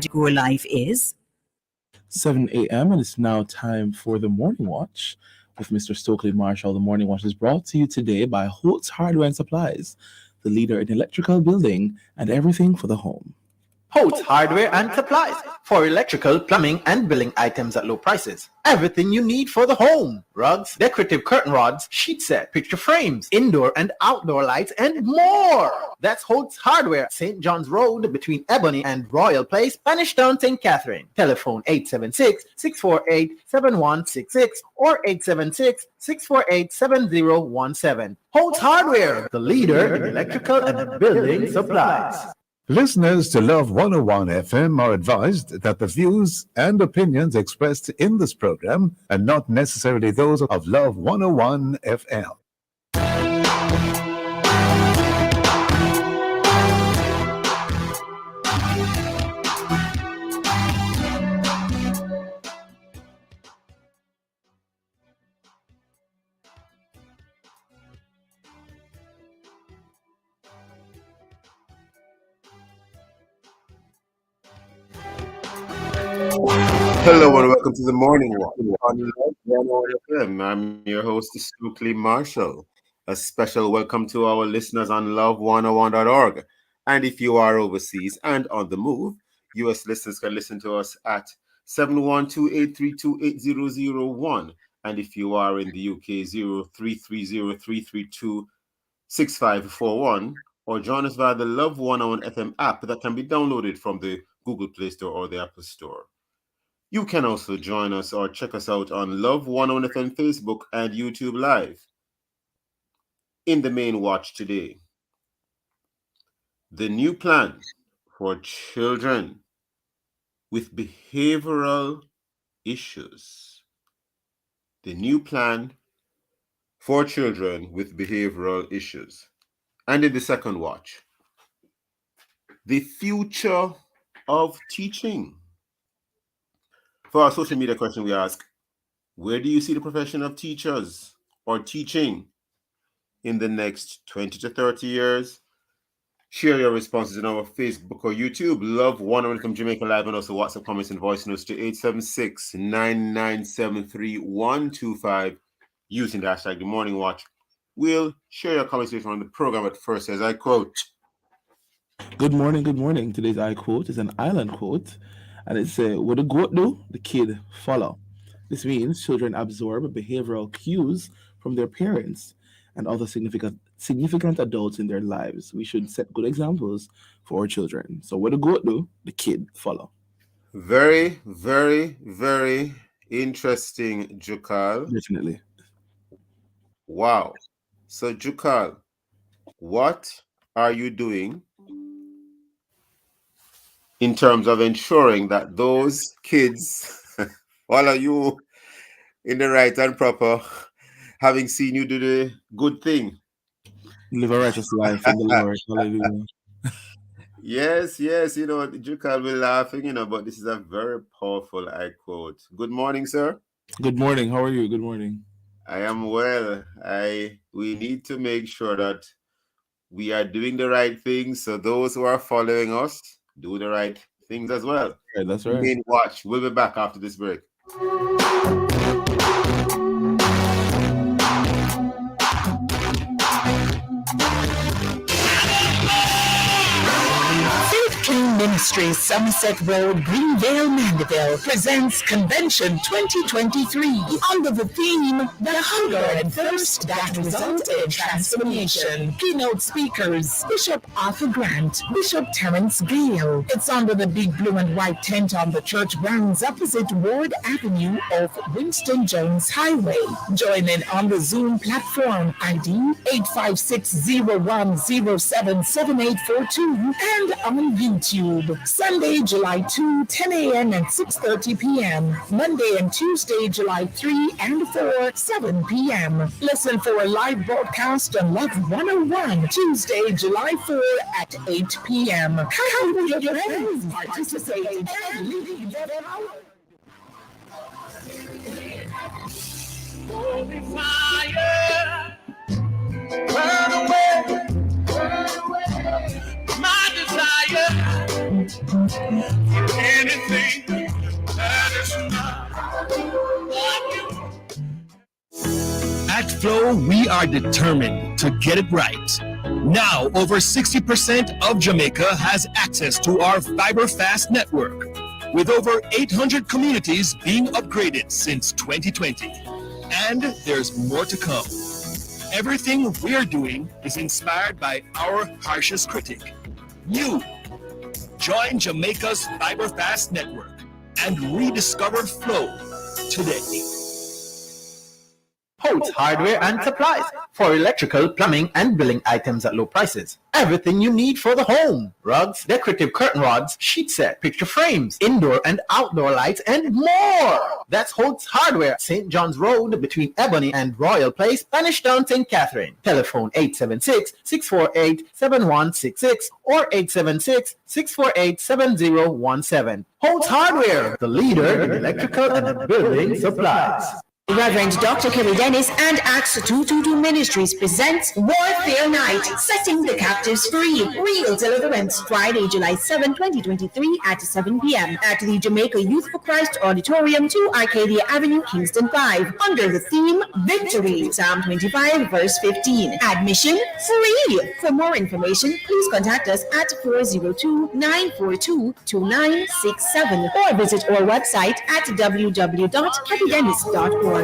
Go Live is 7 a.m. and it's now time for the Morning Watch with Mr. Stokeley Marshall. The Morning Watch is brought to you today by Holt's Hardware and Supplies, the leader in electrical building and everything for the home. Holt's Hardware and Supplies for electrical, plumbing, and building items at low prices. Everything you need for the home. Rugs, decorative curtain rods, sheet set, picture frames, indoor and outdoor lights, and more. That's Holt's Hardware, St. John's Road between Ebony and Royal Place, Spanish Town, St. Catherine. Telephone 876-648-7166 or 876-648-7017. Holt's Hardware, the leader in electrical and building supplies. Listeners to Love 101 FM are advised that the views and opinions expressed in this program are not necessarily those of Love 101 FM. Hello and welcome to the Morning Walk on Love 101 FM. I'm your host, Stokeley Marshall. A special welcome to our listeners on love101.org. And if you are overseas and on the move, US listeners can listen to us at 712-832-8001. And if you are in the UK, 0330-332-6541, or join us via the Love 101 FM app that can be downloaded from the Google Play Store or the Apple Store. You can also join us or check us out on Love 101 FM Facebook and YouTube Live. In the main watch today, the new plan for children with behavioral issues. The new plan for children with behavioral issues. And in the second watch, the future of teaching. For our social media question, we ask, where do you see the profession of teachers or teaching in the next 20 to 30 years? Share your responses in our Facebook or YouTube. Love 101 from Jamaica Live, and also WhatsApp comments and voice notes to 876-997-3125 using the hashtag The Morning Watch. We'll share your comments later on the program, but first, as I quote. Good morning, good morning. Today's I quote is an island quote. And it's what the goat do, the kid follow. This means children absorb behavioral cues from their parents and other significant adults in their lives. We should set good examples for our children. So what the goat do, the kid follow. Very, very, very interesting, Jukal. Definitely. Wow. So, Jukal, what are you doing in terms of ensuring that those kids follow you in the right and proper, having seen you do the good thing? Live a righteous life in the Lord. Hallelujah. Yes, Jukal will be laughing, but this is a very powerful I quote. Good morning, sir. Good morning. How are you? Good morning. I am well. We need to make sure that we are doing the right things, so those who are following us do the right things as well. Right, that's right. Main watch. We'll be back after this break. Ministries, Somerset Road, Greenvale, Mandeville presents Convention 2023 under the theme The Hunger and Thirst That Result in Transformation. Keynote speakers Bishop Arthur Grant, Bishop Terence Gale. It's under the big blue and white tent on the church grounds opposite Ward Avenue off Winston Jones Highway. Join in on the Zoom platform ID 856-0107-7842 and on YouTube. Sunday, July 2, 10 a.m. and 6:30 p.m. Monday and Tuesday, July 3 and 4, 7 p.m. Listen for a live broadcast on Love 101, Tuesday, July 4 at 8 p.m. How will your friends participate and lead their power? Holy fire, burn away my desire. You anything that is not like you. At Flow, we are determined to get it right. Now, over 60% of Jamaica has access to our fiber fast network, with over 800 communities being upgraded since 2020. And there's more to come. Everything we're doing is inspired by our harshest critic, you. Join Jamaica's fiber fast network and rediscover Flow today. Holt's Hardware and Supplies for electrical, plumbing, and building items at low prices. Everything you need for the home. Rugs, decorative curtain rods, sheet set, picture frames, indoor and outdoor lights, and more. That's Holt's Hardware, St. John's Road between Ebony and Royal Place, Spanish Town, St. Catherine. Telephone 876-648-7166 or 876-648-7017. Holt's Hardware, the leader in electrical and building supplies. Reverend Dr. Kerry Dennis and Acts 222 Ministries presents Warfare Night, Setting the Captives Free. Real deliverance, Friday, July 7, 2023 at 7 p.m. at the Jamaica Youth for Christ Auditorium, 2 Arcadia Avenue, Kingston 5, under the theme Victory, Psalm 25, verse 15. Admission free. For more information, please contact us at 402-942-2967 or visit our website at www.kerrydennis.org.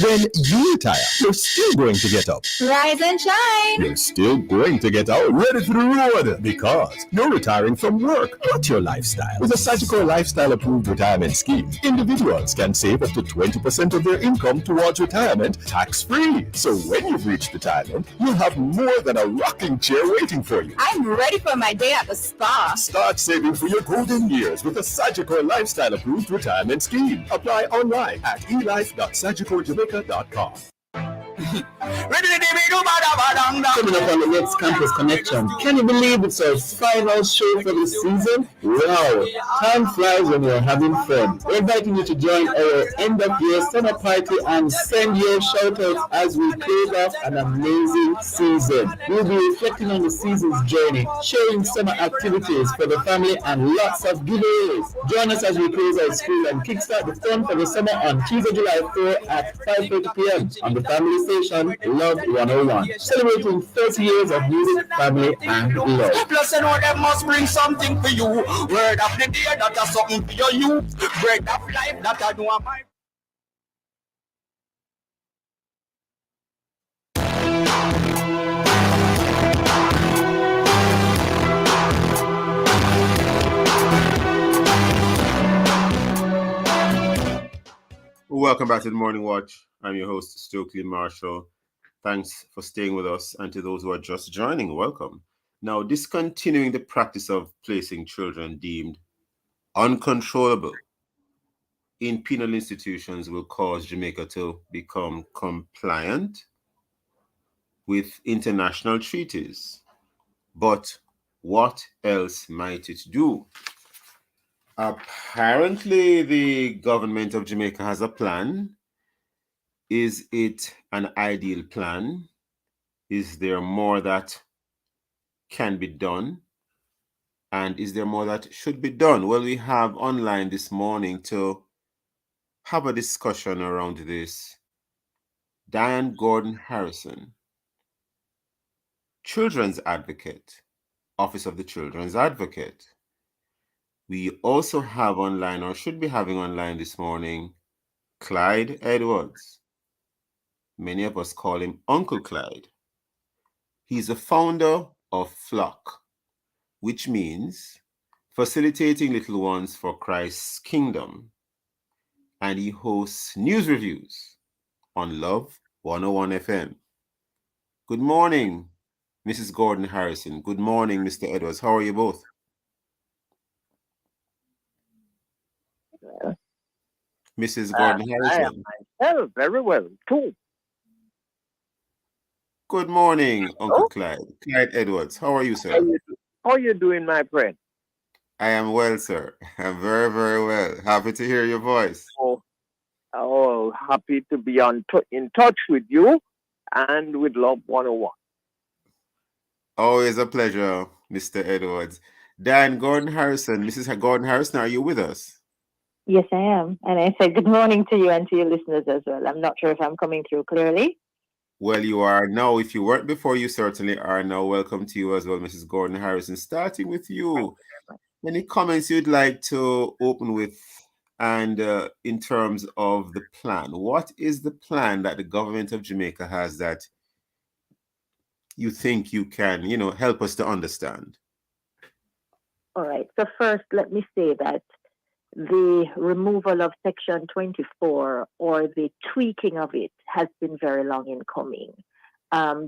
When you retire, you're still going to get up. Rise and shine. You're still going to get out, ready for the road, because you're retiring from work, not your lifestyle. With a Sagicor Lifestyle Approved Retirement Scheme, individuals can save up to 20% of their income towards retirement tax-free. So when you've reached retirement, you'll have more than a rocking chair waiting for you. I'm ready for my day at the spa. Start saving for your golden years with a Sagicor Lifestyle Approved Retirement Scheme. Apply online at elife.sagicorjamaica.com. Coming up on the next Campus Connection, can you believe it's our final show for this season? Wow, time flies when you're having fun. We're inviting you to join our end of year summer party and send your shout outs as we close off an amazing season. We'll be reflecting on the season's journey, sharing summer activities for the family and lots of giveaways. Join us as we close our school and kickstart the fun for the summer on Tuesday, July 4 at 5:30 p.m. on the family station Love 101, celebrating 30 years of music, family, and love. Plus, you know them must bring something for you. Word of the day, that is something for your youth. Bread of life, that I know my. Welcome back to the Morning Watch. I'm your host, Stokeley Marshall. Thanks for staying with us, and to those who are just joining, welcome. Now, discontinuing the practice of placing children deemed uncontrollable in penal institutions will cause Jamaica to become compliant with international treaties. But what else might it do? Apparently, the government of Jamaica has a plan. Is it an ideal plan? Is there more that can be done? And is there more that should be done? Well, we have online this morning to have a discussion around this. Diane Gordon Harrison, Children's Advocate, Office of the Children's Advocate. We also have online, or should be having online this morning, Clyde Edwards. Many of us call him Uncle Clyde. He's the founder of Flock, which means facilitating little ones for Christ's kingdom. And he hosts news reviews on Love 101 FM. Good morning, Mrs. Gordon Harrison. Good morning, Mr. Edwards. How are you both? Mrs. Gordon Harrison. I am very well, too. Good morning, Uncle Clyde. Clyde Edwards. How are you, sir? How are you doing, my friend? I am well, sir. I'm very, very well. Happy to hear your voice. Happy to be in touch with you and with Love 101. Always a pleasure, Mr. Edwards. Dan Gordon Harrison. Mrs. Gordon Harrison, are you with us? Yes, I am. And I said good morning to you and to your listeners as well. I'm not sure if I'm coming through clearly. Well, you are now. If you weren't before, you certainly are now. Welcome to you as well, Mrs. Gordon Harrison. Starting with you, any comments you'd like to open with? And in terms of the plan, what is the plan that the government of Jamaica has that you think you can, help us to understand? All right. So first, let me say that the removal of Section 24 or the tweaking of it has been very long in coming.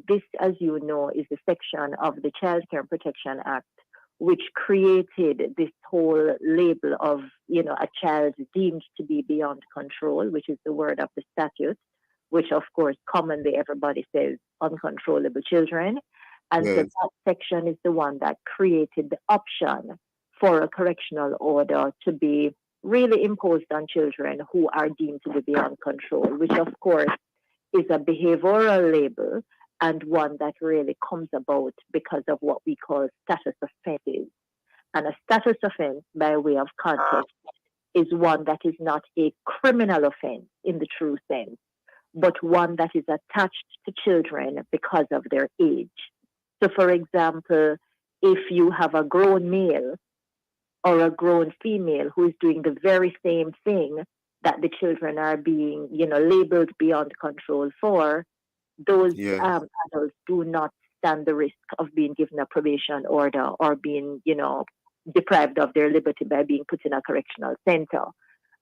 This, as you know, is a section of the Child Care Protection Act, which created this whole label of, a child deemed to be beyond control, which is the word of the statute, which of course commonly everybody says uncontrollable children. And so that section is the one that created the option for a correctional order to be really imposed on children who are deemed to be beyond control, which of course is a behavioral label and one that really comes about because of what we call status offenses. And a status offense, by way of context, is one that is not a criminal offense in the true sense, but one that is attached to children because of their age. So, for example, if you have a grown male or a grown female who is doing the very same thing that the children are being, labeled beyond control for, those adults do not stand the risk of being given a probation order or being, deprived of their liberty by being put in a correctional center.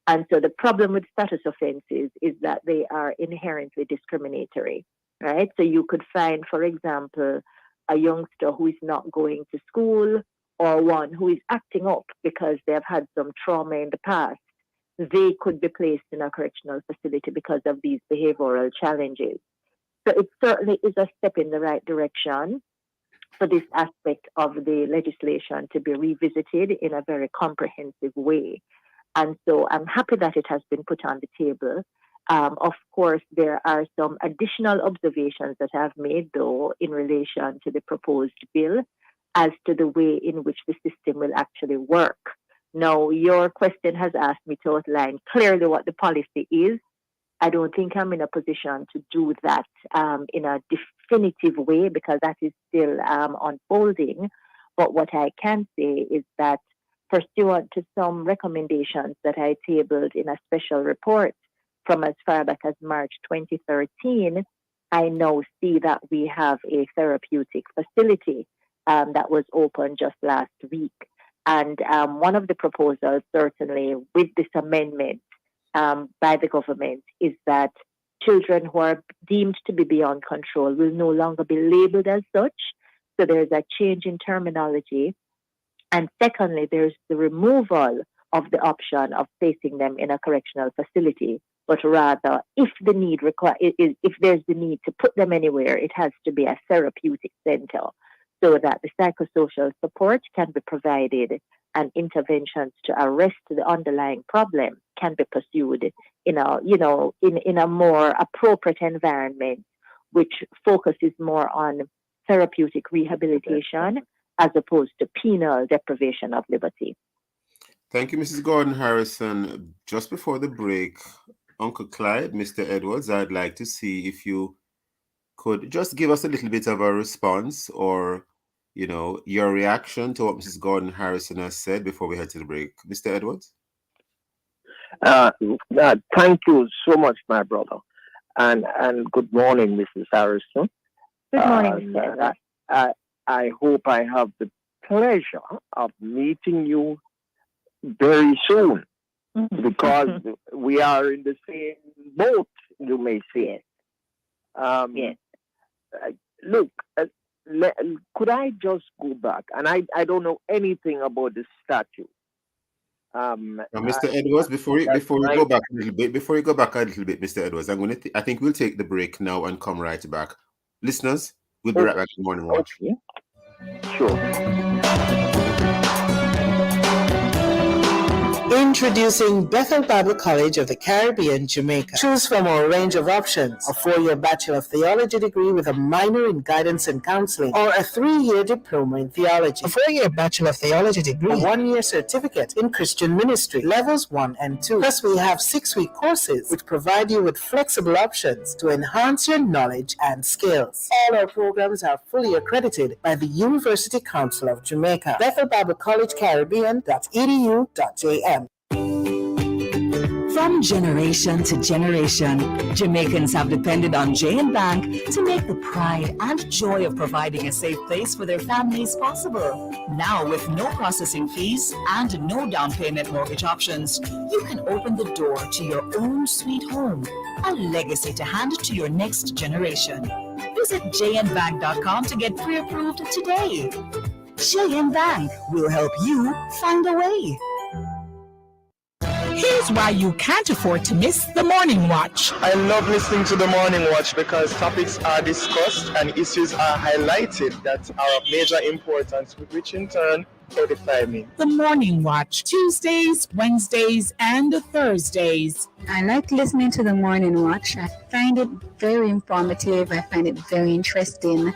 And so the problem with status offenses is that they are inherently discriminatory, right? So you could find, for example, a youngster who is not going to school or one who is acting up because they have had some trauma in the past. They could be placed in a correctional facility because of these behavioral challenges. So it certainly is a step in the right direction for this aspect of the legislation to be revisited in a very comprehensive way. And so I'm happy that it has been put on the table. Of course, there are some additional observations that I've made, though, in relation to the proposed bill as to the way in which the system will actually work. Now, your question has asked me to outline clearly what the policy is. I don't think I'm in a position to do that in a definitive way because that is still unfolding. But what I can say is that pursuant to some recommendations that I tabled in a special report from as far back as March 2013, I now see that we have a therapeutic facility that was opened just last week. And one of the proposals, certainly with this amendment by the government, is that children who are deemed to be beyond control will no longer be labeled as such. So there's a change in terminology. And secondly, there's the removal of the option of placing them in a correctional facility, but rather, if there's the need to put them anywhere, it has to be a therapeutic center so that the psychosocial support can be provided and interventions to arrest the underlying problem can be pursued in a more appropriate environment, which focuses more on therapeutic rehabilitation as opposed to penal deprivation of liberty. Thank you, Mrs. Gordon Harrison. Just before the break, Uncle Clyde, Mr. Edwards, I'd like to see if you could just give us a little bit of a response or, your reaction to what Mrs. Gordon Harrison has said before we head to the break. Mr. Edwards? Thank you so much, my brother. And good morning, Mrs. Harrison. Good morning, Mr. Edwards. I hope I have the pleasure of meeting you very soon because we are in the same boat, you may say. Yes. Look, could I just go back? And I don't know anything about the statute. Mr. Edwards, before you go back a little bit, Mr. Edwards, I think we'll take the break now and come right back. Listeners, we'll be right back in the Morning Watch. Okay. Sure. In Introducing Bethel Bible College of the Caribbean, Jamaica. Choose from our range of options: a 4-year Bachelor of Theology degree with a minor in guidance and counseling, or a 3-year diploma in theology. A 4-year Bachelor of Theology degree, a 1-year certificate in Christian ministry, levels 1 and 2. Plus, we have 6-week courses which provide you with flexible options to enhance your knowledge and skills. All our programs are fully accredited by the University Council of Jamaica. Bethel Bible College Caribbean.edu.jm. From generation to generation, Jamaicans have depended on J&B Bank to make the pride and joy of providing a safe place for their families possible. Now, with no processing fees and no down payment mortgage options, you can open the door to your own sweet home, a legacy to hand to your next generation. Visit jnbank.com to get pre-approved today. J&B Bank will help you find a way. Here's why you can't afford to miss the Morning Watch. I love listening to the Morning Watch because topics are discussed and issues are highlighted that are of major importance, which in turn edify me. The Morning Watch, Tuesdays, Wednesdays, and Thursdays. I like listening to the Morning Watch. I find it very informative. I find it very interesting.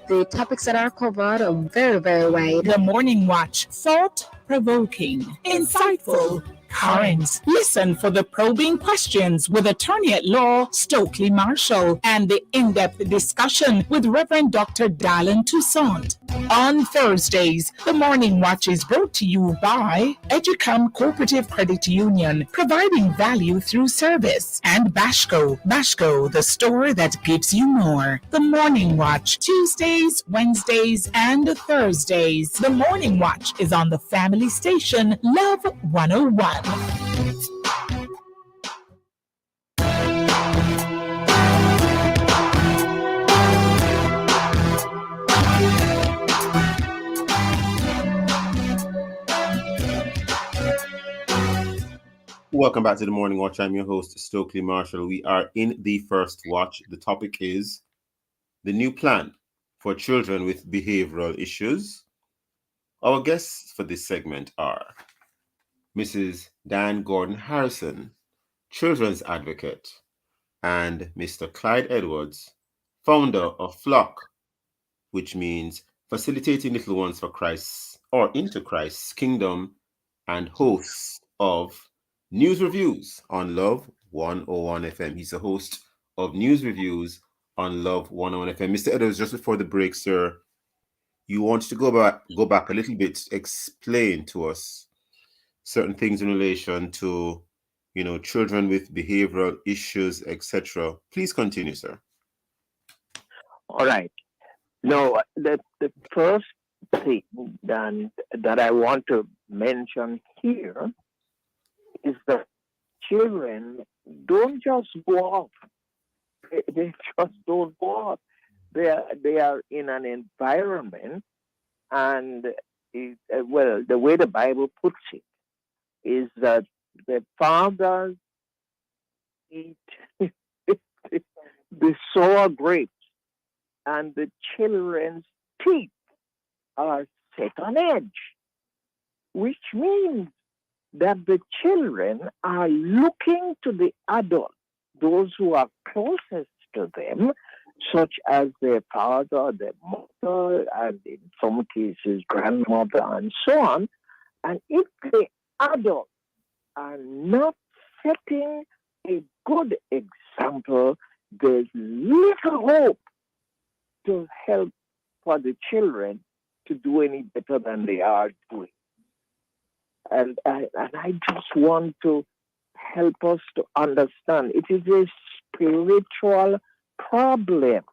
The topics that are covered are very, very wide. The Morning Watch, thought-provoking, insightful, current. Listen for the probing questions with attorney at law Stokeley Marshall and the in-depth discussion with Reverend Dr. Dallin Toussaint. On Thursdays, the Morning Watch is brought to you by Educam Cooperative Credit Union, providing value through service, and Bashco, the store that gives you more. The Morning Watch, Tuesdays, Wednesdays, and Thursdays. The Morning Watch is on the family station Love 101. Welcome back to the Morning Watch. I'm your host, Stokeley Marshall. We are in the first watch. The topic is the new plan for children with behavioral issues. Our guests for this segment are Mrs. Dan Gordon Harrison, children's advocate, and Mr. Clyde Edwards, founder of Flock, which means facilitating little ones for Christ or into Christ's kingdom, and hosts of News Reviews on Love 101 FM. He's a host of News Reviews on Love 101 FM. Mr. Edwards, just before the break, sir, you want to go back a little bit, explain to us certain things in relation to, children with behavioral issues, etc. Please continue, sir. All right. No, the first thing that I want to mention here is that children don't just go off. They just don't go off. They are in an environment, and the way the Bible puts it is that the fathers eat the sour grapes, and the children's teeth are set on edge, which means that the children are looking to the adults, those who are closest to them, such as their father, their mother, and in some cases grandmother, and so on. And if the adults are not setting a good example, there's little hope to help for the children to do any better than they are doing. And I just want to help us to understand it is a spiritual problem.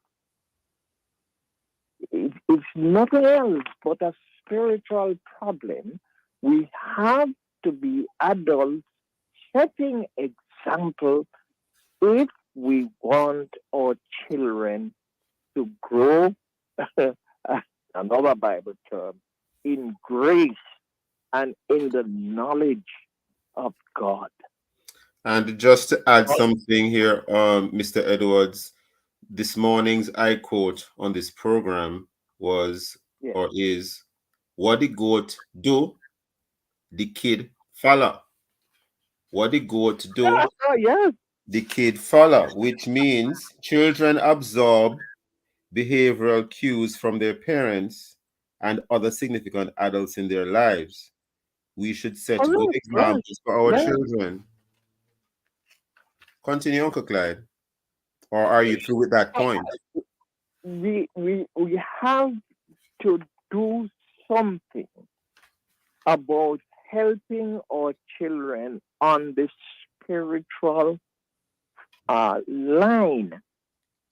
It's nothing else but a spiritual problem. We have to be adults setting example if we want our children to grow, another Bible term, in grace and in the knowledge of God. And just to add something here, Mr. Edwards, this morning's I quote on this program was, or is, what the goat do, the kid follow. What the goat do, Oh, yes. the kid follow, which means children absorb behavioral cues from their parents and other significant adults in their lives. We should set good Correct. Yes. examples for our Yes. children. Continue, Uncle Clyde. Or are you through with that point? We have to do something about helping our children on the spiritual line.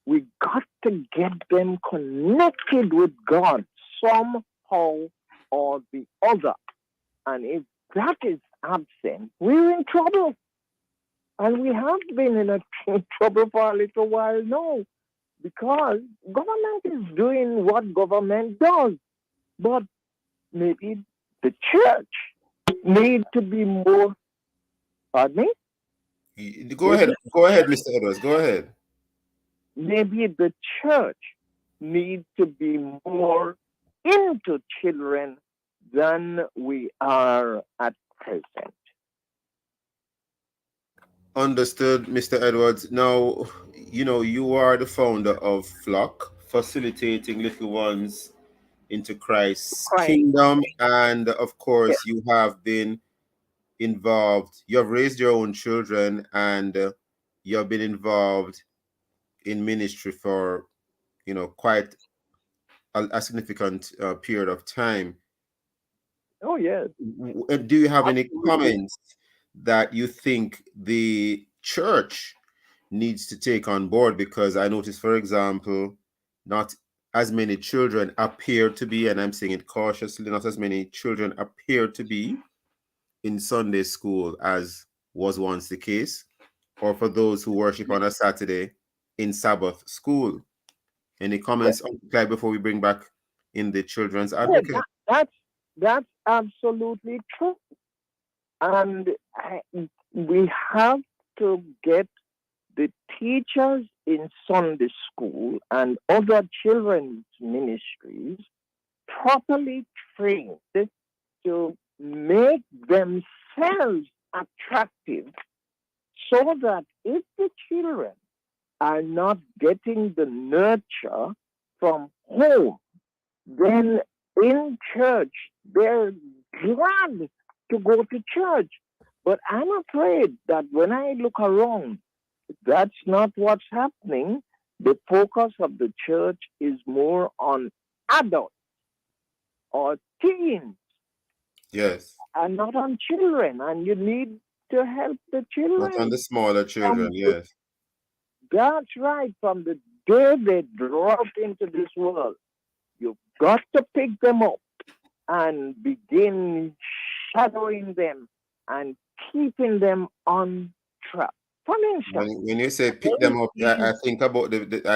We got to get them connected with God somehow or the other. And if that is absent, we're in trouble. And we have been in trouble for a little while now because government is doing what government does. But maybe the church need to be more, pardon me? Go ahead, Mr. Edwards. Go ahead. Maybe the church needs to be more into children than we are at present. Understood, Mr. Edwards. Now, you are the founder of Flock, facilitating little ones into Christ's kingdom. And of course, you have been involved. You have raised your own children and you have been involved in ministry for, quite a significant period of time. Oh, yes. Do you have any comments that you think the church needs to take on board? Because I noticed, for example, not as many children appear to be, and I'm saying it cautiously, not as many children appear to be in Sunday school as was once the case, or for those who worship on a Saturday in Sabbath school. Any comments, Clyde, before we bring back in the children's advocate? That's absolutely true. And we have to get the teachers in Sunday school and other children's ministries properly trained to make themselves attractive so that if the children are not getting the nurture from home, then in church they're glad to go to church. But I'm afraid that when I look around, that's not what's happening. The focus of the church is more on adults or teens. Yes. And not on children. And you need to help the children. Not on the smaller children, yes. That's right. From the day they drop into this world, you've got to pick them up and begin shadowing them and keeping them on track. For instance, when you say pick them up, I think about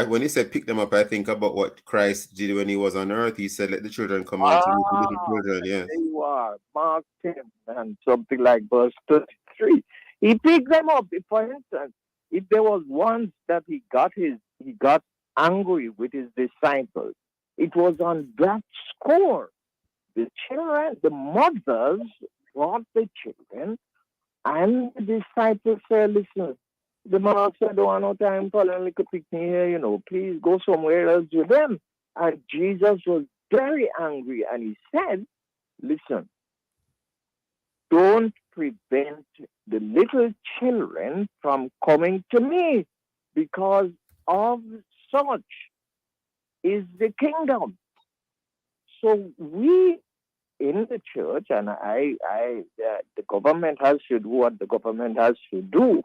when you say pick them up, I think about what Christ did when he was on earth. He said, "Let the children come unto me, the little children." Yes, there you are, Mark 10 and something like verse 33. He picked them up. For instance, if there was once that he got angry with his disciples, it was on that score. The children, the mothers brought the children, and the disciples said, "Listen, the mother said, I don't want no time for a little picnic here, please go somewhere else with them." And Jesus was very angry, and he said, "Listen, don't prevent the little children from coming to me, because of such is the kingdom." So we in the church, and the government has to do what the government has to do,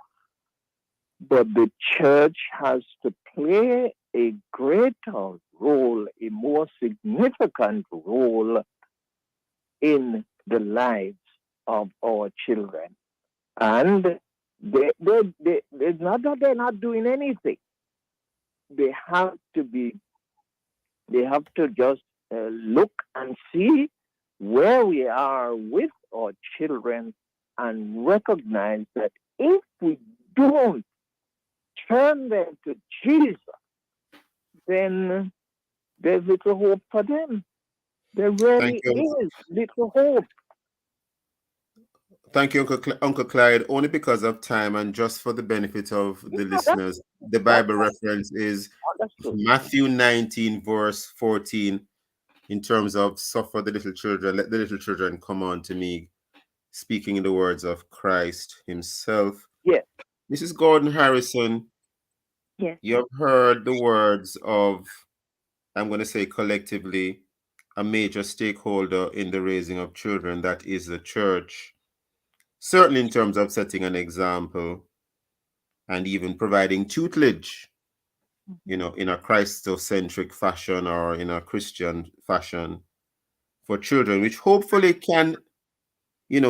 but the church has to play a greater role, a more significant role in the lives of our children. And it's not that they're not doing anything. They have to just look and see where we are with our children and recognize that if we don't turn them to Jesus, then there's little hope for them. There really is little hope. Thank you, Uncle Clyde. Only because of time and just for the benefit of the listeners, the Bible reference is Matthew 19, verse 14, in terms of suffer the little children, let the little children come unto me, speaking in the words of Christ himself. Yes. Mrs. Gordon Harrison, Yes. you have heard the words of, I'm going to say collectively, a major stakeholder in the raising of children, that is the church. Certainly in terms of setting an example and even providing tutelage, in a Christocentric fashion or in a Christian fashion for children, which hopefully can,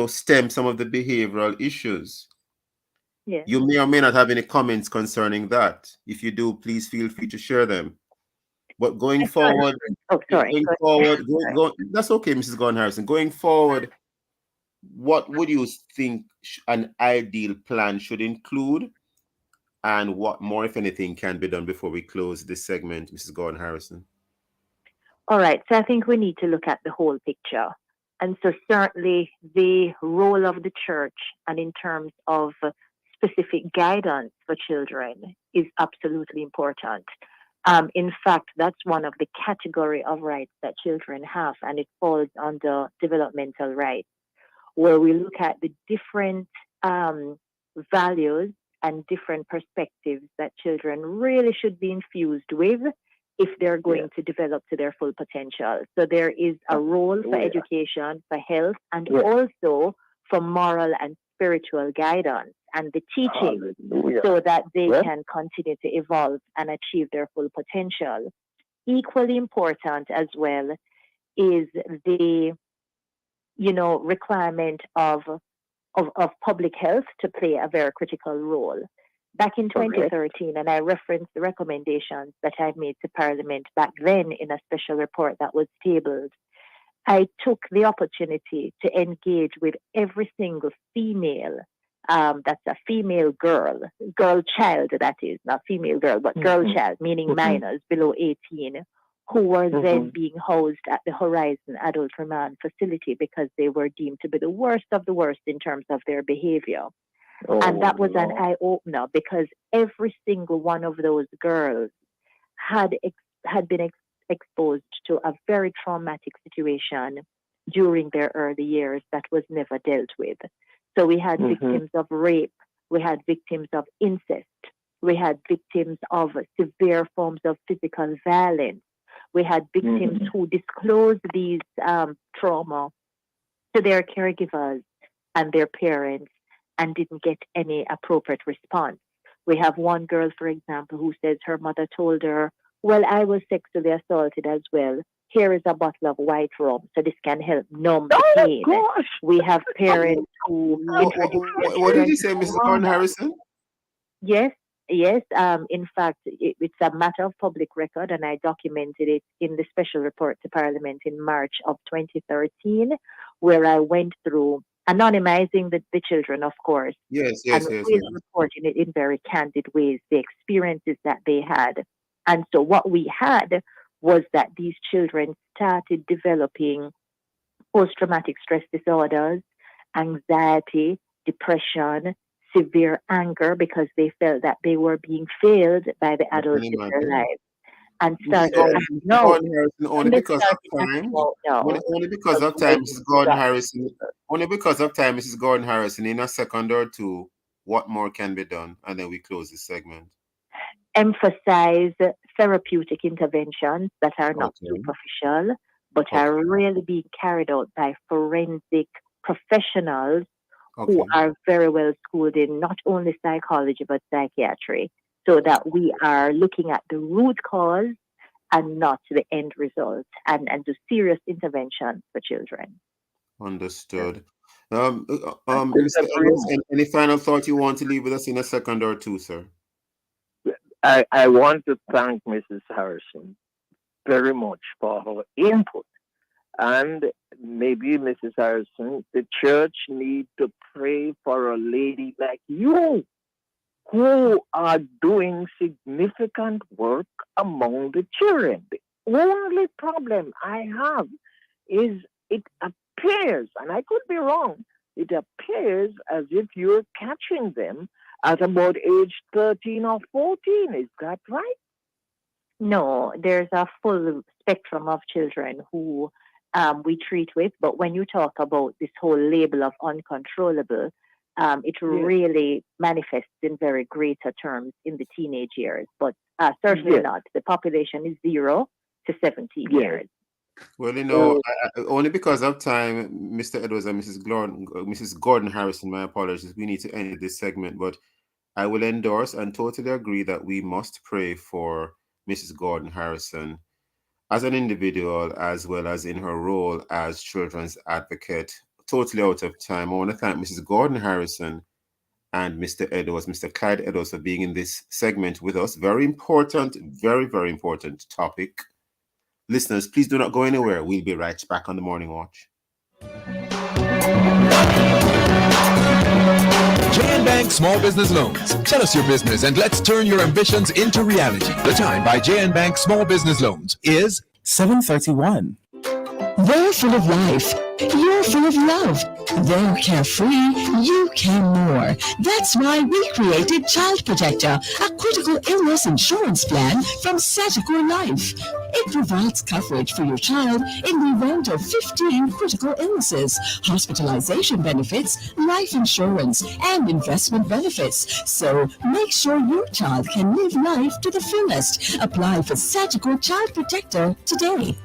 stem some of the behavioral issues. Yes. You may or may not have any comments concerning that. If you do, please feel free to share them. But going forward, that's okay, Mrs. Gordon Harrison. Going forward, what would you think an ideal plan should include, and what more, if anything, can be done before we close this segment, Mrs. Gordon Harrison? All right. So I think we need to look at the whole picture. And so certainly the role of the church and in terms of specific guidance for children is absolutely important. In fact, that's one of the category of rights that children have, and it falls under developmental rights, where we look at the different values and different perspectives that children really should be infused with if they're going to develop to their full potential. So there is a role for education, for health, and also for moral and spiritual guidance and the teaching so that they can continue to evolve and achieve their full potential. Equally important as well is the requirement of public health to play a very critical role. Back in 2013, and I referenced the recommendations that I made to Parliament back then in a special report that was tabled, I took the opportunity to engage with every single female, that's a female girl child, that is, not female girl, but girl child, meaning minors below 18, who were then being housed at the Horizon Adult Remand Facility because they were deemed to be the worst of the worst in terms of their behavior. And that was an eye-opener because every single one of those girls had been exposed to a very traumatic situation during their early years that was never dealt with. So we had victims of rape, we had victims of incest, we had victims of severe forms of physical violence, we had victims who disclosed these trauma to their caregivers and their parents and didn't get any appropriate response. We have one girl, for example, who says her mother told her, well, I was sexually assaulted as well. Here is a bottle of white rum, so this can help numb the pain. Gosh. We have parents who... What did you say, Mrs. Gordon Harrison? Yes. In fact, it's a matter of public record, and I documented it in the special report to Parliament in March of 2013, where I went through anonymizing the children, of course. Yes. Reporting it in very candid ways, the experiences that they had. And so what we had was that these children started developing post-traumatic stress disorders, anxiety, depression, severe anger because they felt that they were being failed by the adults in their lives. And started only because of time. Only because of time, Mrs. Gordon Harrison. Only because of time, Mrs. Gordon Harrison. In a second or two, what more can be done? And then we close this segment. Emphasize therapeutic interventions that are not superficial, but are really being carried out by forensic professionals who are very well schooled in not only psychology but psychiatry, so that we are looking at the root cause and not the end result, and do serious intervention for children. Understood. Mr. Ellis, any final thoughts you want to leave with us in a second or two, sir? I want to thank Mrs. Harrison very much for her input. And maybe, Mrs. Harrison, the church needs to pray for a lady like you who are doing significant work among the children. The only problem I have is it appears, and I could be wrong, it appears as if you're catching them at about age 13 or 14. Is that right? No, there's a full spectrum of children who we treat with, but when you talk about this whole label of uncontrollable, it really manifests in very greater terms in the teenage years, but certainly not. The population is 0 to 17 years. Well, you know, only because of time, Mr. Edwards and Mrs. Gordon Harrison, my apologies, we need to end this segment, but I will endorse and totally agree that we must pray for Mrs. Gordon Harrison as an individual, as well as in her role as children's advocate. Totally out of time. I want to thank Mrs. Gordon Harrison and Mr. Edwards, Mr. Clyde Edwards, for being in this segment with us. Very important, very, very important topic. Listeners, please do not go anywhere. We'll be right back on the Morning Watch. JN Small Business Loans. Tell us your business and let's turn your ambitions into reality. The time by JN Small Business Loans is 7:31. They're full of life. You're full of love. They're carefree. You can more. That's why we created Child Protector, a critical illness insurance plan from Sagicor Life. It provides coverage for your child in the event of 15 critical illnesses, hospitalization benefits, life insurance, and investment benefits. So make sure your child can live life to the fullest. Apply for Sagicor Child Protector today.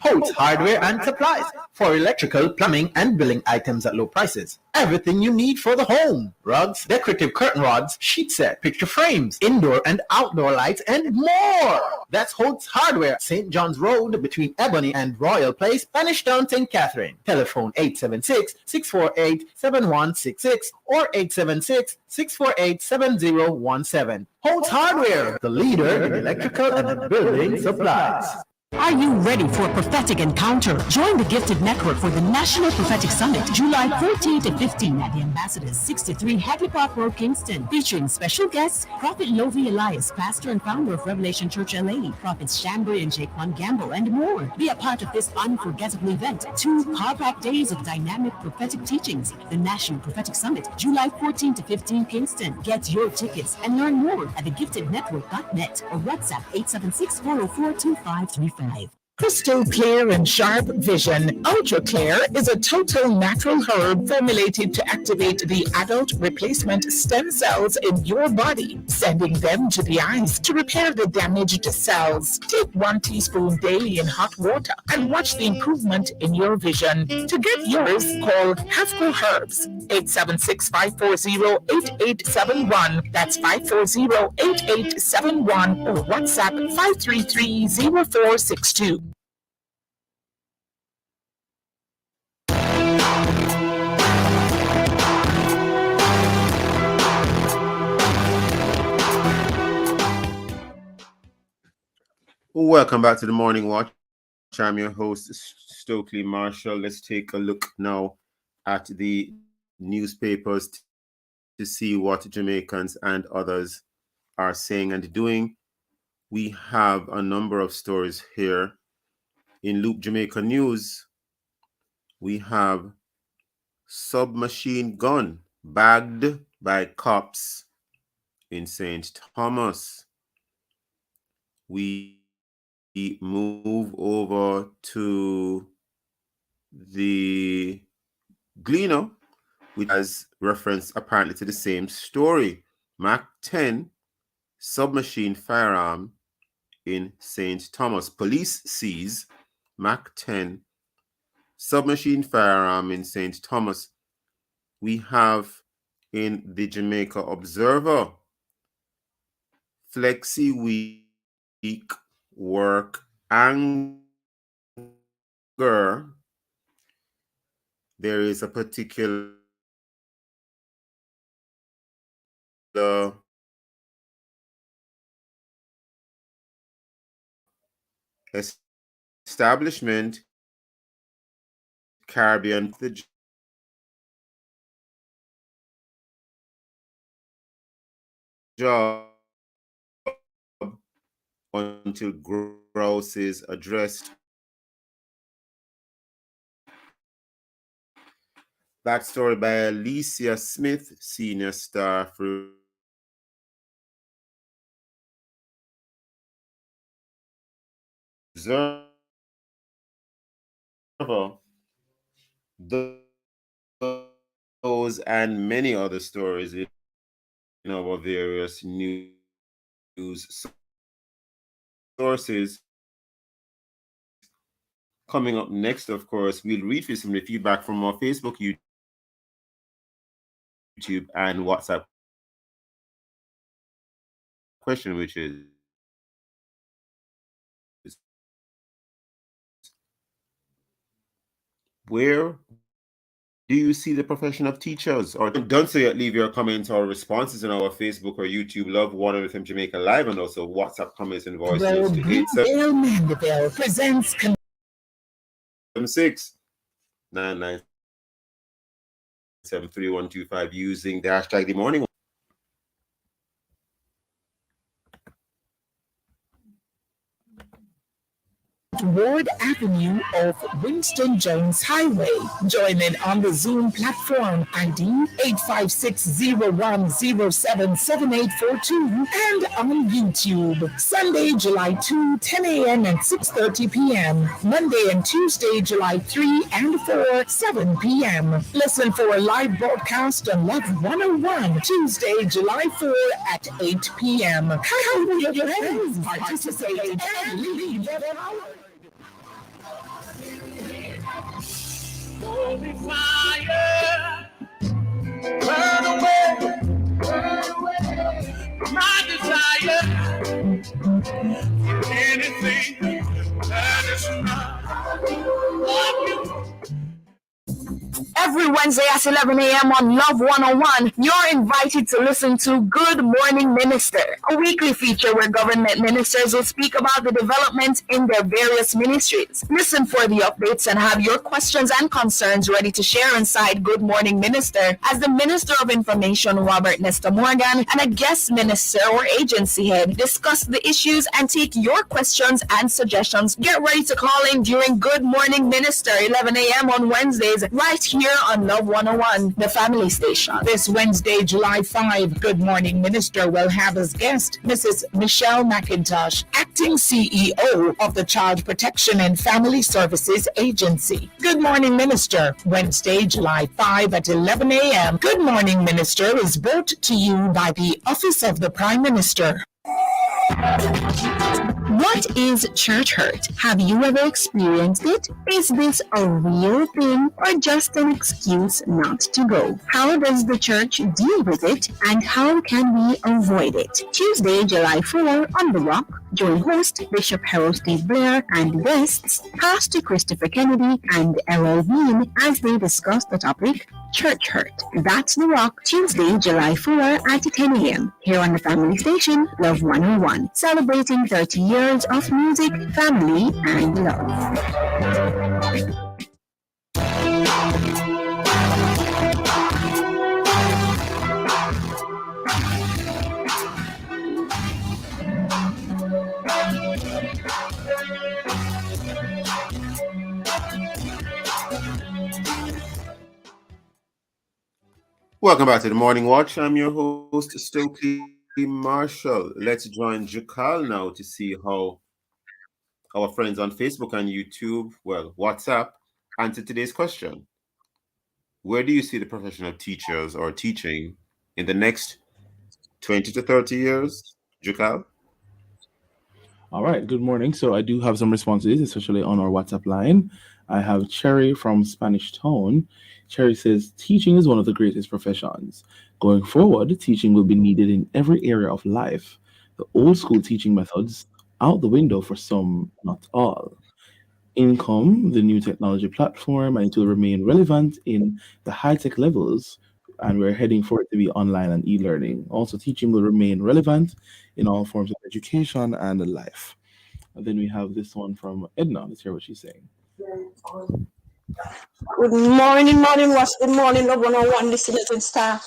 Holt's Hardware and Supplies for electrical, plumbing, and building items at low prices. Everything you need for the home. Rugs, decorative curtain rods, sheet set, picture frames, indoor and outdoor lights, and more. That's Holt's Hardware, St. John's Road between Ebony and Royal Place, Spanish Town, St. Catherine. Telephone 876-648-7166 or 876-648-7017. Holt's Hardware, the leader in electrical and building supplies. Are you ready for a prophetic encounter? Join the Gifted Network for the National Prophetic Summit, July 14 to 15 at the Ambassadors, 63 Hadley Park Road, Kingston, featuring special guests, Prophet Lovie Elias, pastor and founder of Revelation Church LA, Prophets Chambray and Jaquan Gamble, and more. Be a part of this unforgettable event. 2 power-packed days of dynamic prophetic teachings. The National Prophetic Summit, July 14 to 15, Kingston. Get your tickets and learn more at thegiftednetwork.net or WhatsApp 876-404-2535. Crystal Clear and Sharp Vision Ultra Clear is a total natural herb formulated to activate the adult replacement stem cells in your body, sending them to the eyes to repair the damaged cells. Take 1 teaspoon daily in hot water and watch the improvement in your vision. To get yours, call Hafco Herbs 876-540-8871. That's 540-8871 or WhatsApp 533-0462. Welcome back to the Morning Watch. I'm your host, Stokeley Marshall. Let's take a look now at the newspapers to see what Jamaicans and others are saying and doing. We have a number of stories here. In Loop Jamaica News, we have submachine gun bagged by cops in St. Thomas. We move over to the Gleaner, which has reference apparently to the same story. Mac 10 submachine firearm in St. Thomas. Police seize Mac 10 submachine firearm in St. Thomas. We have in the Jamaica Observer, Flexi Week work anger. There is a particular establishment, Caribbean, the job until grouse is addressed. Backstory by Alicia Smith, senior staff. Those and many other stories in our various news sources. Coming up next, of course, we'll read through some of the feedback from our Facebook, YouTube, and WhatsApp question, which is, where do you see the profession of teachers? Or done so yet, leave your comments or responses on our Facebook or YouTube Love 100 FM Jamaica Live, and also WhatsApp comments and voice notes to 87 Mandeville presents 76 9973125 using the hashtag the morning. Ward Avenue of Winston Jones Highway. Join in on the Zoom platform ID 85601077842 and on YouTube. Sunday, July 2, 10 a.m. and 6:30 p.m. Monday and Tuesday, July 3 and 4, 7 p.m. Listen for a live broadcast on Love 101, Tuesday, July 4 at 8 p.m. How will your friends participate and leave their hour? Holy fire, burn away my desire. Anything that is not like you. Every Wednesday at 11 a.m. on Love 101, you're invited to listen to Good Morning Minister, a weekly feature where government ministers will speak about the developments in their various ministries. Listen for the updates and have your questions and concerns ready to share inside Good Morning Minister as the Minister of Information, Robert Nestor Morgan, and a guest minister or agency head discuss the issues and take your questions and suggestions. Get ready to call in during Good Morning Minister, 11 a.m. on Wednesdays, right here on Love 101, the family station. This Wednesday, July 5, Good Morning Minister will have as guest Mrs. Michelle McIntosh, Acting CEO of the Child Protection and Family Services Agency. Good Morning Minister, Wednesday, July 5 at 11 a.m. Good Morning Minister is brought to you by the Office of the Prime Minister. What is church hurt? Have you ever experienced it? Is this a real thing or just an excuse not to go? How does the church deal with it and how can we avoid it? Tuesday, July 4 on The Rock, join host Bishop Harold Steve Blair and guests Pastor Christopher Kennedy and Errol Bean as they discuss the topic Church Hurt. That's The Rock, Tuesday, July 4 at 10 a.m. here on the family station, Love 101, celebrating 30 years of music, family, and love. Welcome back to the Morning Watch. I'm your host, Stokeley Marshall. Let's join Jakal now to see how our friends on Facebook and YouTube, well, WhatsApp, answer today's question. Where do you see the profession of teachers or teaching in the next 20 to 30 years, Jakal? All right, good morning. So I do have some responses, especially on our WhatsApp line. I have Cherry from Spanish Town. Cherry says, teaching is one of the greatest professions. Going forward, teaching will be needed in every area of life. The old school teaching methods out the window for some, not all. Income, the new technology platform, and it will remain relevant in the high-tech levels, and we're heading for it to be online and e-learning. Also, teaching will remain relevant in all forms of education and life. And then we have this one from Edna. Let's hear what she's saying. Good morning, Watch. Good morning, Love 101 listeners and staff.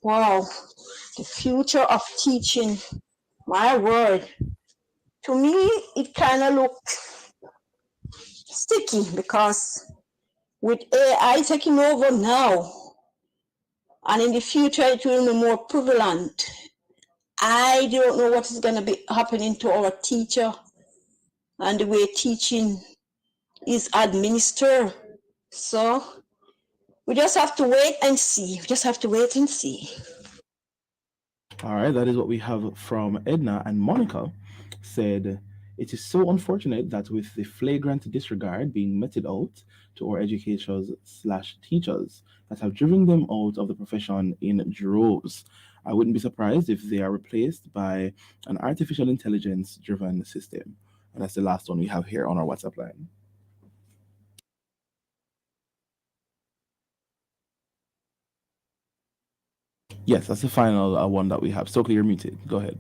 Wow, the future of teaching. My word. To me, it kind of looked sticky because with AI taking over now, and in the future it will be more prevalent. I don't know what is going to be happening to our teacher and the way teaching is administered. So we just have to wait and see. We just have to wait and see. All right, that is what we have from Edna. And Monica said, it is so unfortunate that with the flagrant disregard being meted out to our educators slash teachers that have driven them out of the profession in droves. I wouldn't be surprised if they are replaced by an artificial intelligence driven system. And that's the last one we have here on our WhatsApp line. Yes, that's the final one that we have. Stokeley, you're muted. Go ahead.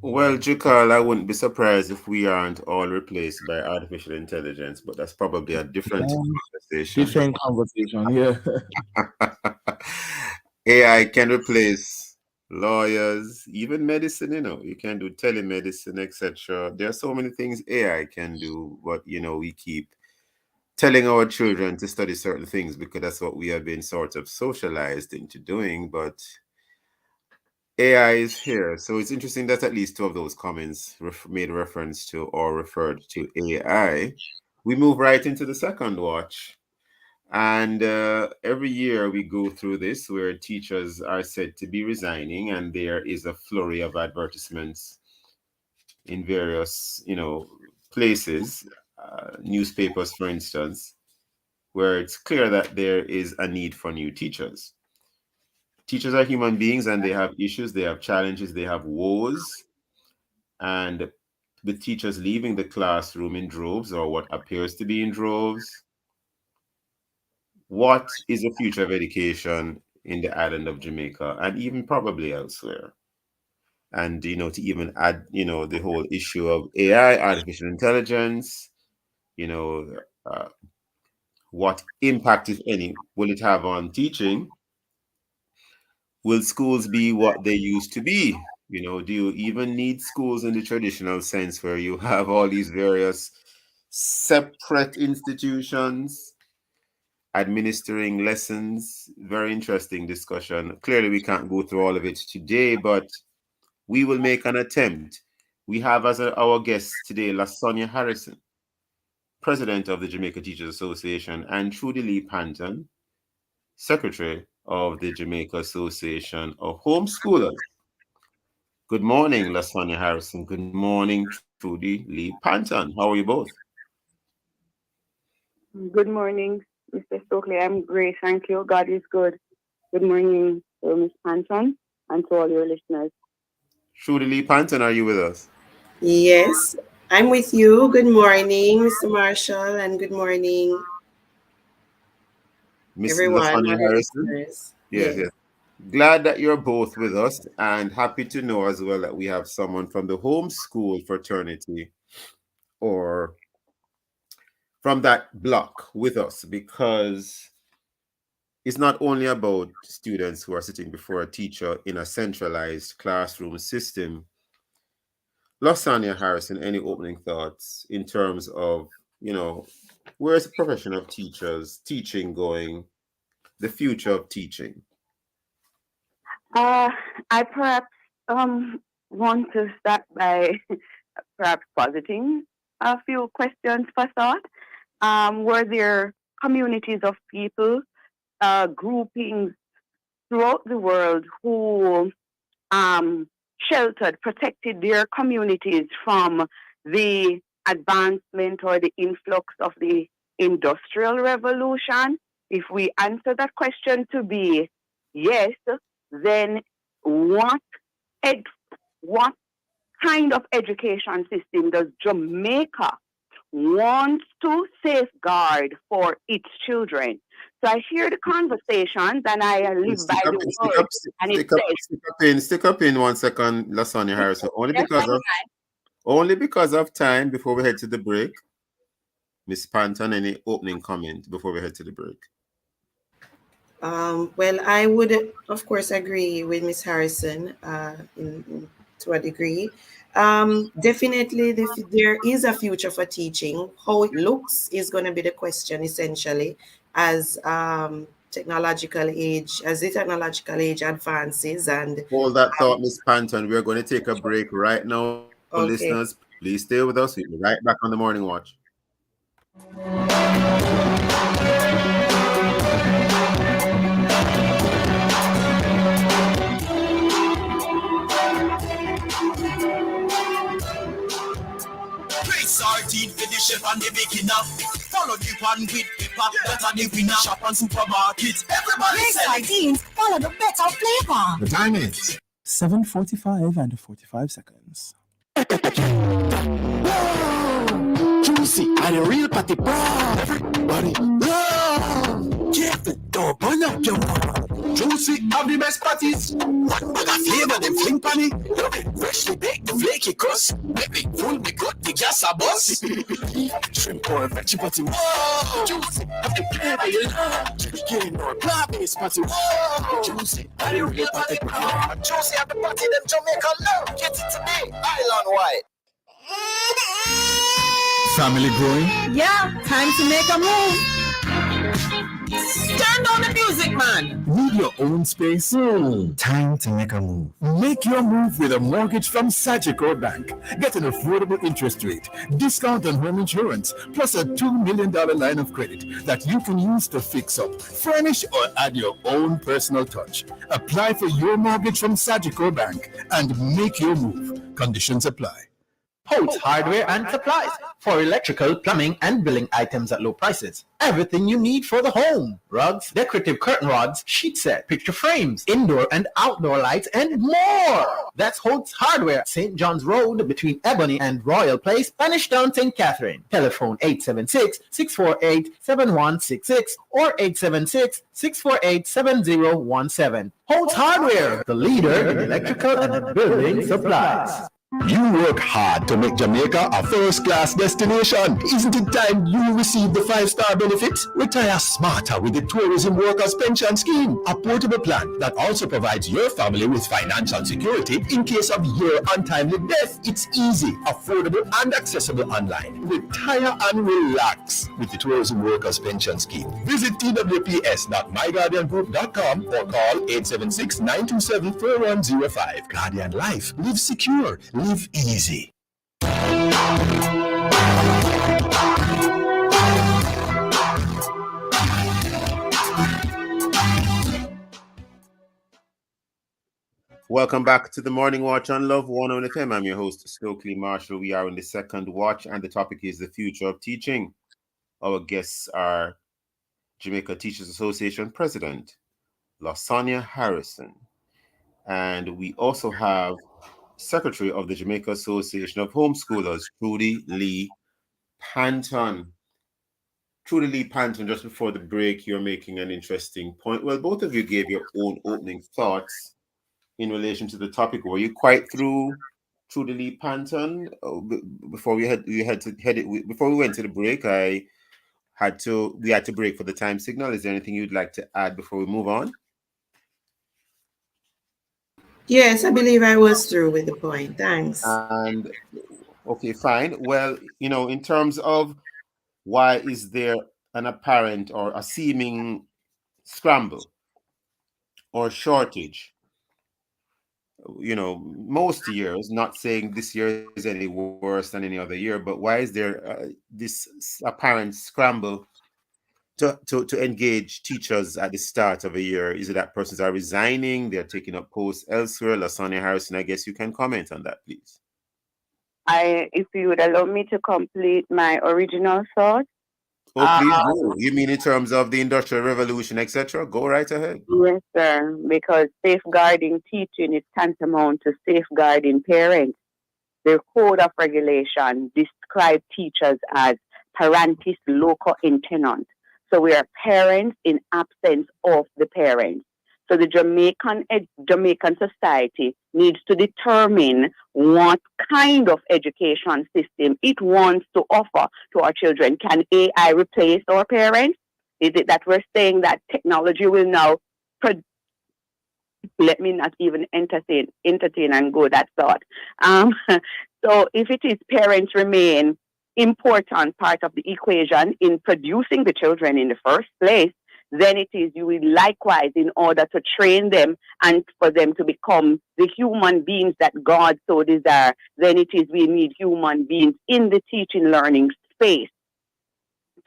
Well, Jikal, I wouldn't be surprised if we aren't all replaced by artificial intelligence, but that's probably a different conversation. Different conversation, yeah. AI can replace lawyers, even medicine, you can do telemedicine, etc. There are so many things AI can do, but we keep telling our children to study certain things because that's what we have been sort of socialized into doing, but AI is here. So it's interesting that at least two of those comments made reference to or referred to AI. We move right into the second watch. And every year we go through this where teachers are said to be resigning, and there is a flurry of advertisements in various, places, newspapers, for instance, where it's clear that there is a need for new teachers. Teachers are human beings and they have issues, they have challenges, they have woes. And with teachers leaving the classroom in droves, or what appears to be in droves, what is the future of education in the island of Jamaica and even probably elsewhere? And, to even add, the whole issue of AI, artificial intelligence, what impact, if any, will it have on teaching? Will schools be what they used to be? Do you even need schools in the traditional sense where you have all these various separate institutions administering lessons? Very interesting discussion. Clearly, we can't go through all of it today, but we will make an attempt. We have as our guest today, LaSonia Harrison, President of the Jamaica Teachers Association, and Trudy Lee Panton, Secretary of the Jamaica Association of Homeschoolers. Good morning, LaSonia Harrison. Good morning, Trudy Lee Panton. How are you both? Good morning, Mr. Stokeley. I'm great, thank you. God is good. Good morning to Ms. Panton and to all your listeners. Trudy Lee Panton, are you with us? Yes, I'm with you. Good morning, Mr. Marshall, and good morning, everyone. LaSonia Harrison. Yes. Glad that you're both with us, and happy to know as well that we have someone from the homeschool fraternity or from that block with us, because it's not only about students who are sitting before a teacher in a centralized classroom system. LaSonia Harrison, any opening thoughts in terms of, where's the profession of teachers, teaching going, the future of teaching? I perhaps want to start by perhaps positing a few questions for thought. Were there communities of people, groupings throughout the world who sheltered, protected their communities from the advancement or the influx of the Industrial Revolution? If we answer that question to be yes, then what kind of education system does Jamaica want to safeguard for its children? So I hear the conversations and I live by the word. Stick up in 1 second, LaSonia Harrison. Only because of time before we head to the break. Miss Panton, any opening comment before we head to the break? Well, I would, of course, agree with Ms. Harrison in to a degree. Definitely, there is a future for teaching. How it looks is going to be the question, essentially, as the technological age advances. And Hold that thought, Miss Panton. We're going to take a break right now, okay. listeners. Please stay with us. We'll be right back on the Morning Watch. Place our teeth for the chef and the beginner. Follow the one with pepper, that are the winner. Shop and supermarket. Everybody Place say sardines, follow the better flavor. The time is 7:45 and 45 seconds. juicy and a real party bomb. Everybody, careful, don't burn up your juicy have the best patties. One bag of flavor, them fling panny. Love it, freshly baked, flaky crust. Baby, full me good, the gas a bus. Shrimp or veggie patty, whoa. Juicy, have the flavor you love. Chicken or plant-based patty, whoa. Juicy, and a real party bomb. Juicy have the patty, them Jamaica love. Get it today, island wide. family growing. Yeah, time to make a move. Stand on the music, man. Need your own space? Time to make a move. Make your move with a mortgage from Sagicor Bank. Get an affordable interest rate, discount on home insurance, plus a $2 million line of credit that you can use to fix up, furnish, or add your own personal touch. Apply for your mortgage from Sagicor Bank and make your move. Conditions apply. Holt's Hardware and Supplies for electrical, plumbing, and building items at low prices. Everything you need for the home. Rugs, decorative curtain rods, sheet set, picture frames, indoor and outdoor lights, and more. That's Holt's Hardware, St. John's Road between Ebony and Royal Place, Spanish Town, St. Catherine. Telephone 876-648-7166 or 876-648-7017. Holt's Hardware, the leader in electrical and building supplies. You work hard to make Jamaica a first-class destination. Isn't it time you receive the 5-star benefits? Retire smarter with the Tourism Workers Pension Scheme, a portable plan that also provides your family with financial security in case of your untimely death. It's easy, affordable, and accessible online. Retire and relax with the Tourism Workers Pension Scheme. Visit twps.myguardiangroup.com or call 876-927-4105. Guardian Life. Live secure. Live easy. Welcome back to the Morning Watch on Love 101 FM. I'm your host, Stokeley Marshall. We are in the second watch, and the topic is the future of teaching. Our guests are Jamaica Teachers Association President, Lasagna Harrison, and we also have Secretary of the Jamaica Association of Homeschoolers, Trudy Lee Panton. Trudy Lee Panton, just before the break, you're making an interesting point. Well, both of you gave your own opening thoughts in relation to the topic. Were you quite through, Trudy Lee Panton? Before we went to the break, we had to break for the time signal. Is there anything you'd like to add before we move on? Yes, I believe I was through with the point. Thanks. And okay, fine. Well, in terms of why is there an apparent or a seeming scramble or shortage? Most years, not saying this year is any worse than any other year, but why is there this apparent scramble to engage teachers at the start of a year? Is it that persons are resigning, they're taking up posts elsewhere? Lasagna Harrison, I guess you can comment on that, please. If you would allow me to complete my original thought. Oh, please do. You mean in terms of the Industrial Revolution, etc.? Go right ahead. Yes, sir, because safeguarding teaching is tantamount to safeguarding parents. The Code of Regulation describes teachers as parentis loco intenant. So we are parents in absence of the parents. So the Jamaican society needs to determine what kind of education system it wants to offer to our children. Can AI replace our parents? Is it that we're saying that technology will now let me not even entertain and go that thought. So if it is parents remain important part of the equation in producing the children in the first place, then it is you will likewise, in order to train them and for them to become the human beings that God so desire, then it is we need human beings in the teaching learning space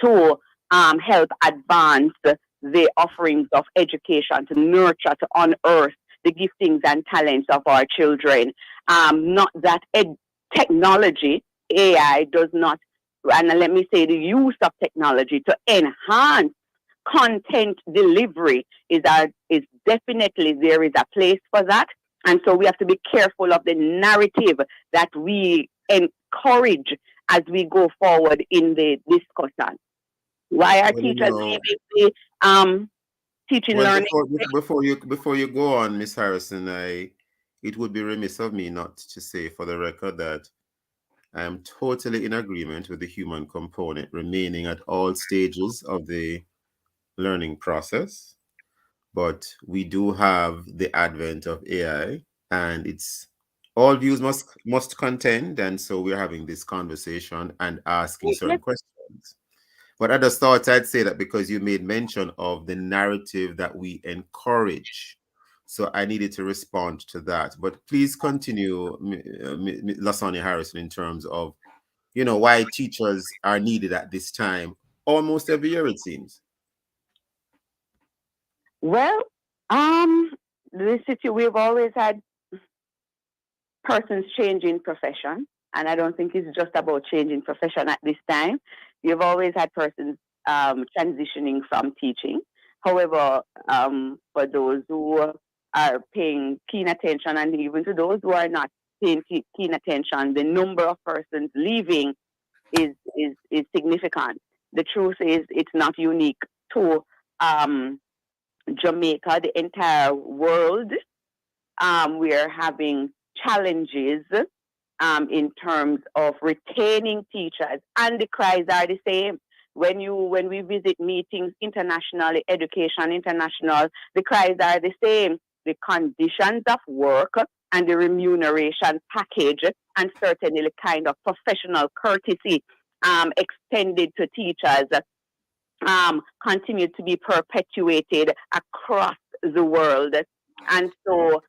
to help advance the offerings of education, to nurture, to unearth the giftings and talents of our children. Not that technology, AI does not, and let me say the use of technology to enhance content delivery is definitely, there is a place for that. And so we have to be careful of the narrative that we encourage as we go forward in the discussion. Why are teachers leaving the teaching learning? Before you go on, Miss Harrison, it would be remiss of me not to say for the record that I am totally in agreement with the human component remaining at all stages of the learning process. But we do have the advent of AI, and it's all views must contend, and so we're having this conversation and asking certain questions. But at the start, I'd say that because you made mention of the narrative that we encourage, so I needed to respond to that. But please continue, Lasagna Harrison, in terms of, why teachers are needed at this time, almost every year it seems. Well, we've always had persons changing profession, and I don't think it's just about changing profession at this time. You've always had persons transitioning from teaching. However, for those who are paying keen attention, and even to those who are not paying keen attention, the number of persons leaving is significant. The truth is, it's not unique to Jamaica, the entire world. We are having challenges in terms of retaining teachers, and the cries are the same. When we visit meetings internationally, Education International, the cries are the same. The conditions of work and the remuneration package, and certainly the kind of professional courtesy extended to teachers continue to be perpetuated across the world. And so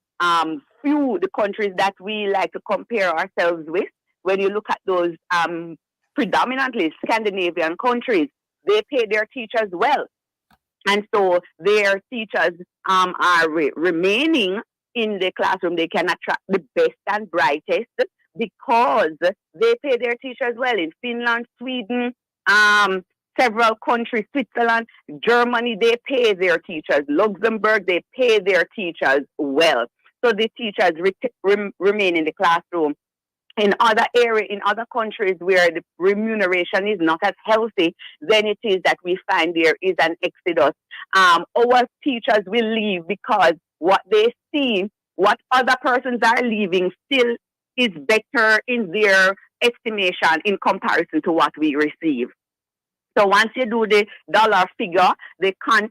few the countries that we like to compare ourselves with, when you look at those predominantly Scandinavian countries, they pay their teachers well. And so their teachers are remaining in the classroom. They can attract the best and brightest because they pay their teachers well. In Finland, Sweden, several countries, Switzerland, Germany, they pay their teachers. Luxembourg, they pay their teachers well. So the teachers remain in the classroom. In other areas, in other countries where the remuneration is not as healthy, then it is that we find there is an exodus. Our teachers will leave because what they see, what other persons are leaving, still is better in their estimation in comparison to what we receive. So once you do the dollar figure,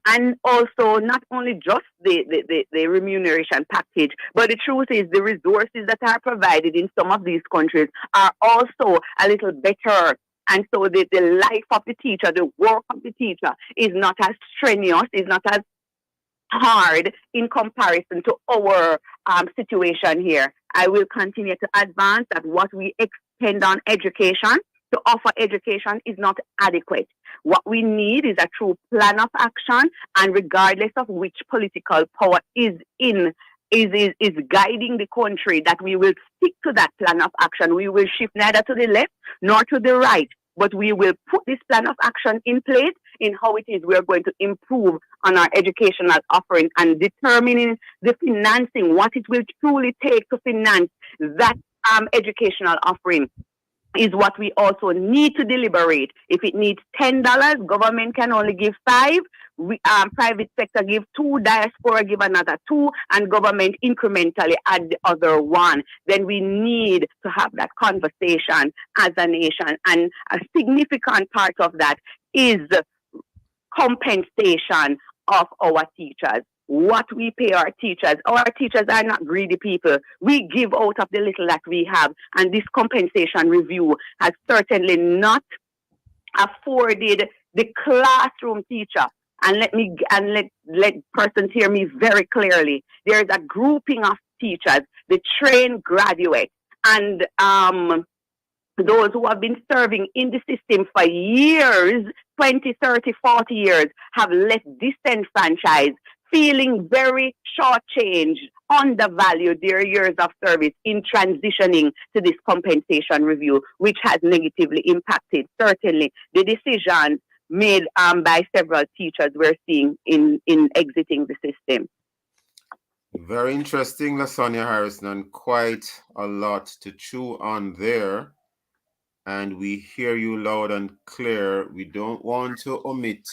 and also not only just the remuneration package, but the truth is the resources that are provided in some of these countries are also a little better. And so the life of the teacher, the work of the teacher is not as strenuous, is not as hard in comparison to our situation here. I will continue to advance that what we expend on education, to offer education, is not adequate. What we need is a true plan of action, and regardless of which political power is guiding the country, that we will stick to that plan of action. We will shift neither to the left nor to the right, but we will put this plan of action in place in how it is we are going to improve on our educational offering, and determining the financing, what it will truly take to finance that educational offering is what we also need to deliberate. If it needs $10, government can only give $5. Private sector give $2, diaspora give another $2, and government incrementally add the other $1. Then we need to have that conversation as a nation, and a significant part of that is compensation of our teachers. what we pay our teachers. Our teachers are not greedy people. We give out of the little that we have, and this compensation review has certainly not afforded the classroom teacher. And let persons hear me very clearly. There is a grouping of teachers, the trained graduates, and those who have been serving in the system for years, 20, 30, 40 years, have left disenfranchised, feeling very shortchanged, undervalued their years of service in transitioning to this compensation review, which has negatively impacted, certainly, the decisions made by several teachers we're seeing in exiting the system. Very interesting, Lasonia Harrison, and quite a lot to chew on there. And we hear you loud and clear. We don't want to omit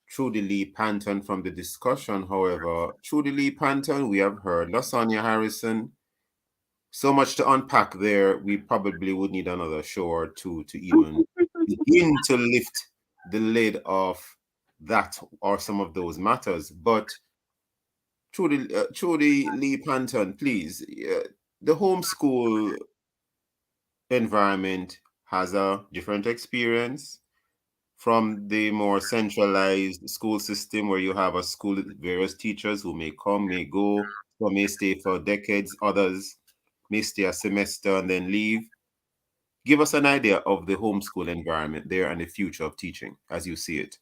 Trudy Lee Panton from the discussion. However, Trudy Lee Panton, we have heard. Lasonia Harrison, so much to unpack there. We probably would need another show or two to even begin to lift the lid off that or some of those matters. But Trudy Lee Panton, please, the homeschool environment has a different experience from the more centralized school system where you have a school with various teachers who may come, may go, some may stay for decades, others may stay a semester and then leave. Give us an idea of the homeschool environment there and the future of teaching as you see it.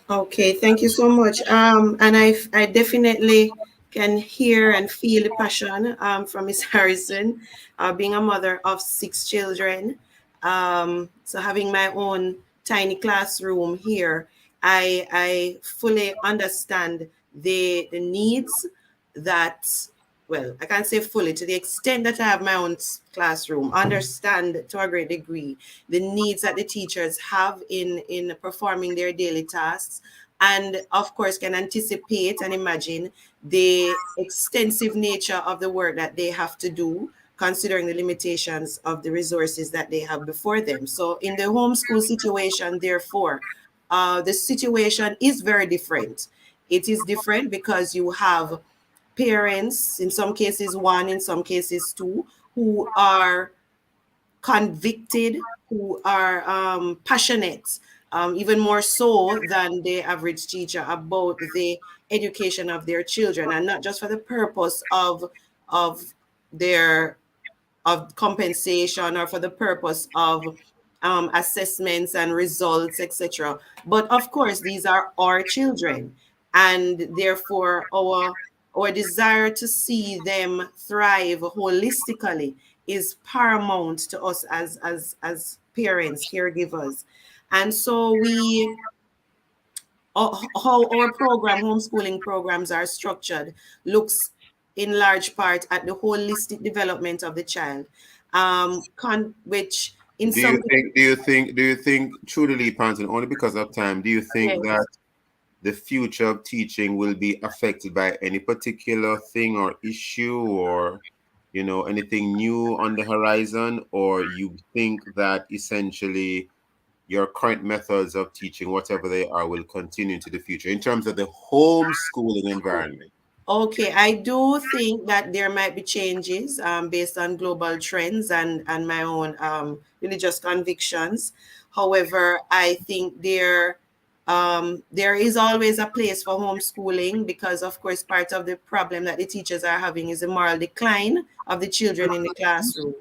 Okay, thank you so much. And I definitely can hear and feel the passion from Miss Harrison, being a mother of 6 children. So having my own tiny classroom here, I fully understand the needs that, well, I can't say fully, to the extent that I have my own classroom, understand to a great degree the needs that the teachers have in performing their daily tasks, and of course can anticipate and imagine the extensive nature of the work that they have to do, considering the limitations of the resources that they have before them. So in the homeschool situation, therefore, the situation is very different. It is different because you have parents, in some cases 1, in some cases 2, who are convicted, who are passionate, even more so than the average teacher, about the education of their children, and not just for the purpose of compensation or for the purpose of assessments and results, etc. But of course, these are our children, and therefore our desire to see them thrive holistically is paramount to us as parents, caregivers. And so how our homeschooling programs are structured looks in large part at the holistic development of the child, which in Do some you think Trudy Lee Panton, only because of time, do you think that the future of teaching will be affected by any particular thing or issue, or anything new on the horizon, or you think that essentially your current methods of teaching, whatever they are, will continue into the future in terms of the homeschooling environment? Okay, I do think that there might be changes based on global trends and my own religious convictions. However, I think there is always a place for homeschooling, because, of course, part of the problem that the teachers are having is the moral decline of the children in the classroom.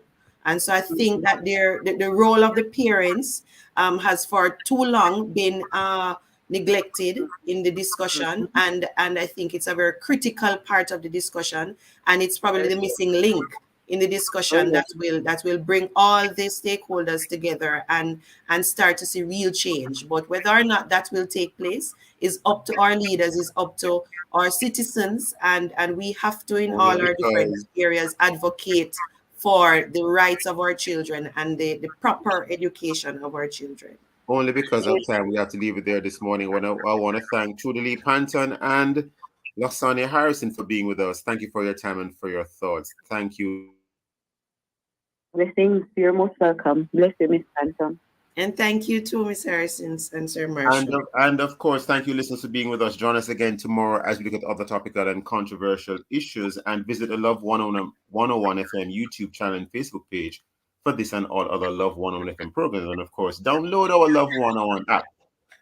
And so I think that the role of the parents has for too long been neglected in the discussion, and I think it's a very critical part of the discussion, and it's probably the missing link in the discussion that will bring all the stakeholders together and start to see real change. But whether or not that will take place is up to our leaders, is up to our citizens, and we have to, in all our different areas, advocate for the rights of our children and the proper education of our children. Only because of time, we have to leave it there this morning. I want to thank Trudy Lee Panton and Lasonia Harrison for being with us. Thank you for your time and for your thoughts. Thank you. Blessings. You're most welcome. Bless you, Miss Panton. And thank you to Ms. Harrison and Sir Marshall. And of course, thank you, listeners, for being with us. Join us again tomorrow as we look at other topical and controversial issues, and visit the Love 101 FM YouTube channel and Facebook page for this and all other Love 101 FM programs. And of course, download our Love 101 app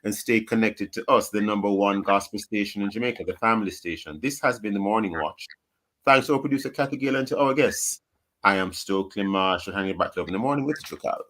and stay connected to us, the #1 gospel station in Jamaica, the family station. This has been the Morning Watch. Thanks to our producer, Kathy Gill, and to our guests. I am Stokeley Marshall, handing back to Love in the Morning with Chukal.